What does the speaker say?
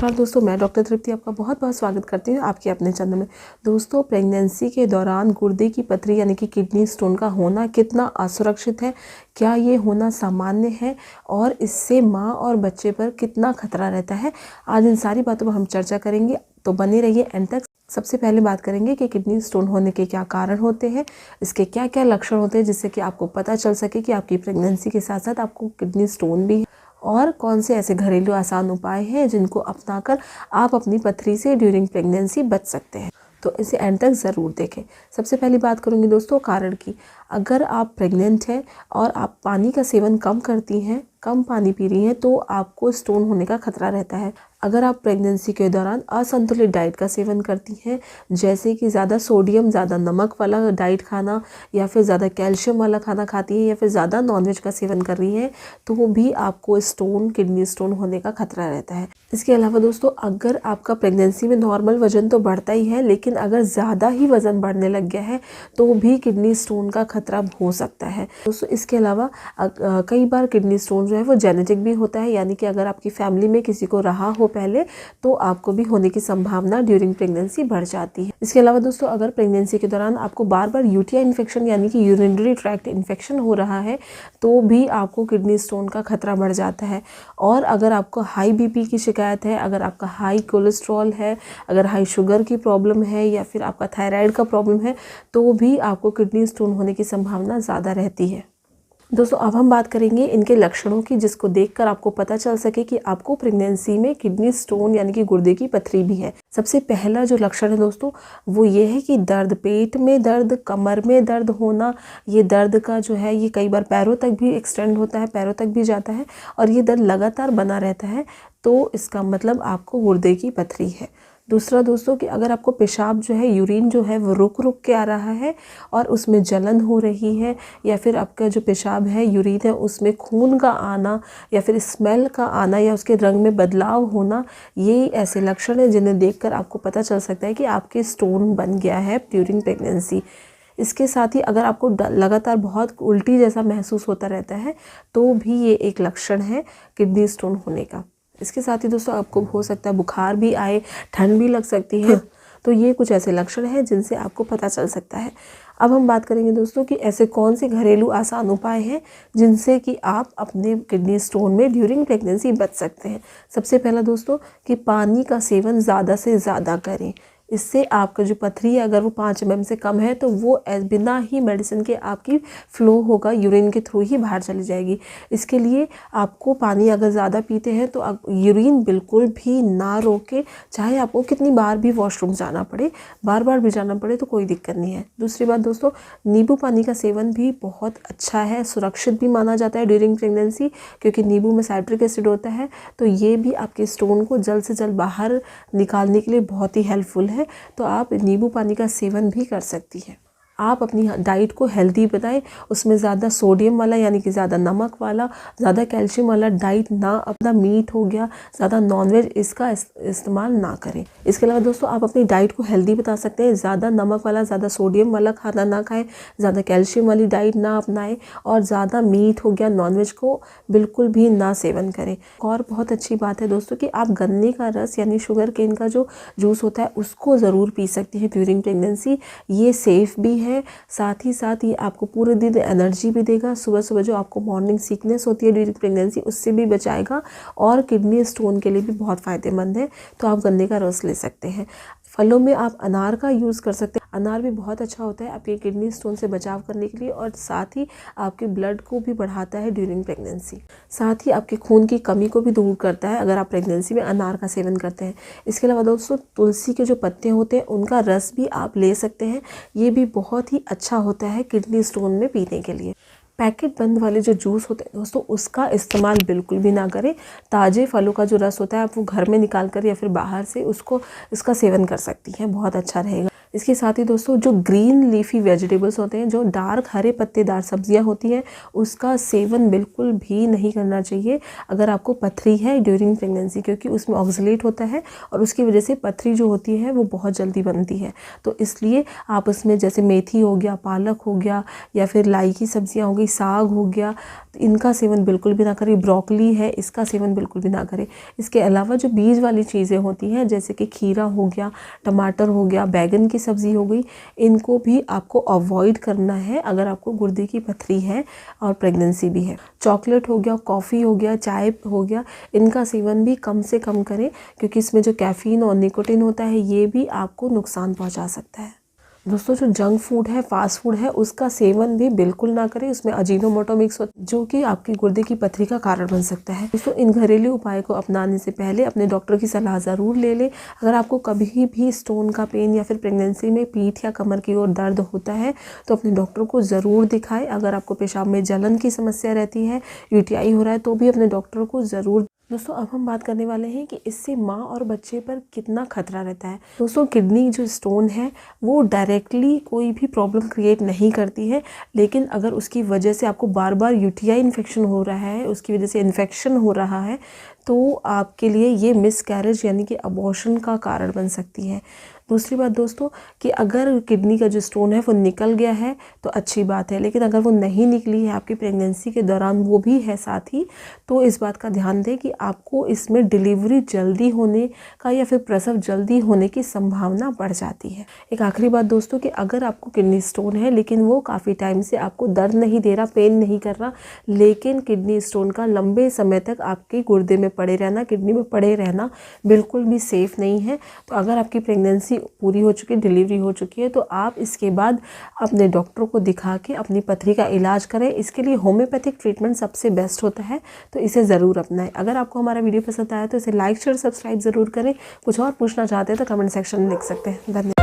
नमस्कार दोस्तों, मैं डॉक्टर तृप्ति आपका बहुत बहुत स्वागत करती हूँ आपके अपने चैनल में। दोस्तों, प्रेगनेंसी के दौरान गुर्दे की पथरी यानी कि किडनी स्टोन का होना कितना असुरक्षित है, क्या ये होना सामान्य है और इससे माँ और बच्चे पर कितना खतरा रहता है, आज इन सारी बातों पर हम चर्चा करेंगे। तो बने रहिए एंड तक। सबसे पहले बात करेंगे कि किडनी स्टोन होने के क्या कारण होते हैं, इसके क्या क्या लक्षण होते हैं जिससे कि आपको पता चल सके कि आपकी प्रेगनेंसी के साथ साथ आपको किडनी स्टोन भी है, और कौन से ऐसे घरेलू आसान उपाय हैं जिनको अपनाकर आप अपनी पथरी से ड्यूरिंग प्रेगनेंसी बच सकते हैं। तो इसे एंड तक ज़रूर देखें। सबसे पहली बात करूँगी दोस्तों कारण की। अगर आप प्रेग्नेंट हैं और आप पानी का सेवन कम करती हैं, कम पानी पी रही हैं, तो आपको स्टोन होने का खतरा रहता है। अगर आप प्रेगनेंसी के दौरान असंतुलित डाइट का सेवन करती हैं, जैसे कि ज़्यादा सोडियम, ज़्यादा नमक वाला डाइट खाना, या फिर ज़्यादा कैल्शियम वाला खाना खाती हैं, या फिर ज़्यादा नॉनवेज का सेवन कर रही हैं, तो वो भी आपको स्टोन, किडनी स्टोन होने का खतरा रहता है। इसके अलावा दोस्तों, अगर आपका प्रेगनेंसी में नॉर्मल वजन तो बढ़ता ही है, लेकिन अगर ज़्यादा ही वज़न बढ़ने लग गया है तो भी किडनी स्टोन का खतरा हो सकता है दोस्तों। इसके अलावा कई बार किडनी स्टोन जो है वो जेनेटिक भी होता है, यानी कि अगर आपकी फैमिली में किसी को रहा हो पहले, तो आपको भी होने की संभावना ड्यूरिंग प्रेगनेंसी बढ़ जाती है। इसके अलावा दोस्तों, अगर प्रेगनेंसी के दौरान आपको बार बार यूटीआई इन्फेक्शन यानी कि यूरिनरी ट्रैक्ट इन्फेक्शन हो रहा है, तो भी आपको किडनी स्टोन का खतरा बढ़ जाता है। और अगर आपको हाई बीपी की शिकायत है, अगर आपका हाई कोलेस्ट्रॉल है, अगर हाई शुगर की प्रॉब्लम है, या फिर आपका थायराइड का प्रॉब्लम है, तो भी आपको किडनी स्टोन होने की संभावना ज़्यादा रहती है। दोस्तों, अब हम बात करेंगे इनके लक्षणों की, जिसको देखकर आपको पता चल सके कि आपको प्रेगनेंसी में किडनी स्टोन यानी कि गुर्दे की पथरी भी है। सबसे पहला जो लक्षण है दोस्तों, वो ये है कि दर्द, पेट में दर्द, कमर में दर्द होना। ये दर्द का जो है ये कई बार पैरों तक भी एक्सटेंड होता है, पैरों तक भी जाता है, और ये दर्द लगातार बना रहता है, तो इसका मतलब आपको गुर्दे की पथरी है। दूसरा दोस्तों, कि अगर आपको पेशाब जो है, यूरिन जो है वो रुक रुक के आ रहा है और उसमें जलन हो रही है, या फिर आपका जो पेशाब है, यूरिन है, उसमें खून का आना, या फिर स्मेल का आना, या उसके रंग में बदलाव होना, ये ऐसे लक्षण हैं जिन्हें देखकर आपको पता चल सकता है कि आपके स्टोन बन गया है ड्यूरिंग प्रेगनेंसी। इसके साथ ही अगर आपको लगातार बहुत उल्टी जैसा महसूस होता रहता है, तो भी ये एक लक्षण है किडनी स्टोन होने का। इसके साथ ही दोस्तों, आपको हो सकता है बुखार भी आए, ठंड भी लग सकती है। तो ये कुछ ऐसे लक्षण हैं जिनसे आपको पता चल सकता है। अब हम बात करेंगे दोस्तों कि ऐसे कौन से घरेलू आसान उपाय हैं जिनसे कि आप अपने किडनी स्टोन में ड्यूरिंग प्रेगनेंसी बच सकते हैं। सबसे पहला दोस्तों, कि पानी का सेवन ज़्यादा से ज़्यादा करें। इससे आपका जो पथरी है, अगर वो 5 mm से कम है, तो वो बिना ही मेडिसिन के आपकी फ़्लो होगा, यूरिन के थ्रू ही बाहर चली जाएगी। इसके लिए आपको पानी अगर ज़्यादा पीते हैं तो आप यूरिन बिल्कुल भी ना रोके, चाहे आपको कितनी बार भी वॉशरूम जाना पड़े, बार बार भी जाना पड़े, तो कोई दिक्कत नहीं है। दूसरी बात दोस्तों, नींबू पानी का सेवन भी बहुत अच्छा है, सुरक्षित भी माना जाता है ड्यूरिंग प्रेगनेंसी, क्योंकि नींबू में साइट्रिक एसिड होता है, तो ये भी आपके स्टोन को जल्द से जल्द बाहर निकालने के लिए बहुत ही हेल्पफुल है। तो आप नींबू पानी का सेवन भी कर सकती हैं। आप अपनी डाइट को हेल्दी बनाएं, उसमें ज़्यादा सोडियम वाला यानी कि ज़्यादा नमक वाला, ज़्यादा कैल्शियम वाला डाइट ना, अपना मीट हो गया, ज़्यादा नॉनवेज, इसका इस्तेमाल ना करें। इसके अलावा दोस्तों, आप अपनी डाइट को हेल्दी बता सकते हैं, ज़्यादा नमक वाला, ज़्यादा सोडियम वाला खाना ना खाएं, ज़्यादा कैल्शियम वाली डाइट ना अपनाएं, और ज़्यादा मीट हो गया, नॉनवेज को बिल्कुल भी ना सेवन करें। और बहुत अच्छी बात है दोस्तों कि आप गन्ने का रस यानी शुगर केन का जो जूस होता है उसको ज़रूर पी सकती हैं ड्यूरिंग प्रेगनेंसी। ये सेफ़ भी है, साथ ही साथ ये आपको पूरे दिन एनर्जी भी देगा। सुबह सुबह जो आपको मॉर्निंग सिकनेस होती है ड्यूरिंग प्रेगनेंसी, उससे भी बचाएगा, और किडनी स्टोन के लिए भी बहुत फ़ायदेमंद है। तो आप गन्ने का रस ले सकते हैं। फलों में आप अनार का यूज़ कर सकते हैं। अनार भी बहुत अच्छा होता है आपके किडनी स्टोन से बचाव करने के लिए, और साथ ही आपके ब्लड को भी बढ़ाता है ड्यूरिंग प्रेगनेंसी। साथ ही आपके खून की कमी को भी दूर करता है अगर आप प्रेगनेंसी में अनार का सेवन करते हैं। इसके अलावा दोस्तों, तुलसी के जो पत्ते होते हैं उनका रस भी आप ले सकते हैं। ये भी बहुत ही अच्छा होता है किडनी स्टोन में पीने के लिए। पैकेट बंद वाले जो जूस होते हैं दोस्तों, उसका इस्तेमाल बिल्कुल भी ना करें। ताज़े फलों का जो रस होता है, आप वो घर में निकाल कर या फिर बाहर से इसका सेवन कर सकती हैं, बहुत अच्छा रहेगा। इसके साथ ही दोस्तों जो ग्रीन लीफी वेजिटेबल्स होते हैं, जो डार्क हरे पत्तेदार सब्जियां होती हैं, उसका सेवन बिल्कुल भी नहीं करना चाहिए अगर आपको पथरी है ड्यूरिंग प्रेगनेंसी, क्योंकि उसमें ऑक्सलेट होता है और उसकी वजह से पथरी जो होती है वो बहुत जल्दी बनती है। तो इसलिए आप उसमें जैसे मेथी हो गया, पालक हो गया, या फिर लाई की सब्जियां हो गई, साग हो गया, तो इनका सेवन बिल्कुल भी ना करें। ब्रोकली है, इसका सेवन बिल्कुल भी ना करें। इसके अलावा जो बीज वाली चीज़ें होती हैं जैसे कि खीरा हो गया, टमाटर हो गया, बैगन की सब्ज़ी हो गई, इनको भी आपको अवॉइड करना है अगर आपको गुर्दे की पथरी है और प्रेगनेंसी भी है। चॉकलेट हो गया, कॉफ़ी हो गया, चाय हो गया, इनका सेवन भी कम से कम करें, क्योंकि इसमें जो कैफ़ीन और निकोटिन होता है ये भी आपको नुकसान पहुंचा सकता है। दोस्तों जो जंक फूड है, फास्ट फूड है, उसका सेवन भी बिल्कुल ना करें। उसमें अजीनोमोटो मिक्स होता है जो कि आपके गुर्दे की पथरी का कारण बन सकता है। दोस्तों इन घरेलू उपाय को अपनाने से पहले अपने डॉक्टर की सलाह ज़रूर ले लें। अगर आपको कभी भी स्टोन का पेन या फिर प्रेगनेंसी में पीठ या कमर की ओर दर्द होता है तो अपने डॉक्टर को ज़रूर दिखाएं। अगर आपको पेशाब में जलन की समस्या रहती है, यूटीआई हो रहा है, तो भी अपने डॉक्टर को ज़रूर। दोस्तों अब हम बात करने वाले हैं कि इससे माँ और बच्चे पर कितना खतरा रहता है। दोस्तों किडनी जो स्टोन है वो डायरेक्टली कोई भी प्रॉब्लम क्रिएट नहीं करती है, लेकिन अगर उसकी वजह से आपको बार बार यूटीआई इन्फेक्शन हो रहा है, उसकी वजह से इन्फेक्शन हो रहा है, तो आपके लिए ये मिसकैरेज यानी कि अबॉर्शन का कारण बन सकती है। दूसरी बात दोस्तों कि अगर किडनी का जो स्टोन है वो निकल गया है तो अच्छी बात है, लेकिन अगर वो नहीं निकली है आपकी प्रेगनेंसी के दौरान वो भी है साथ ही, तो इस बात का ध्यान दें कि आपको इसमें डिलीवरी जल्दी होने का या फिर प्रसव जल्दी होने की संभावना बढ़ जाती है। एक आखिरी बात दोस्तों कि अगर आपको किडनी स्टोन है लेकिन वो काफ़ी टाइम से आपको दर्द नहीं दे रहा, पेन नहीं कर रहा, लेकिन किडनी स्टोन का लंबे समय तक आपके गुर्दे में पड़े रहना, किडनी में पड़े रहना बिल्कुल भी सेफ़ नहीं है। तो अगर आपकी प्रेगनेंसी पूरी हो चुकी है, डिलीवरी हो चुकी है, तो आप इसके बाद अपने डॉक्टर को दिखा के अपनी पथरी का इलाज करें। इसके लिए होम्योपैथिक ट्रीटमेंट सबसे बेस्ट होता है, तो इसे ज़रूर अपनाएं। अगर आपको हमारा वीडियो पसंद आया तो इसे लाइक शेयर सब्सक्राइब ज़रूर करें। कुछ और पूछना चाहते हैं तो कमेंट सेक्शन में लिख सकते हैं। धन्यवाद।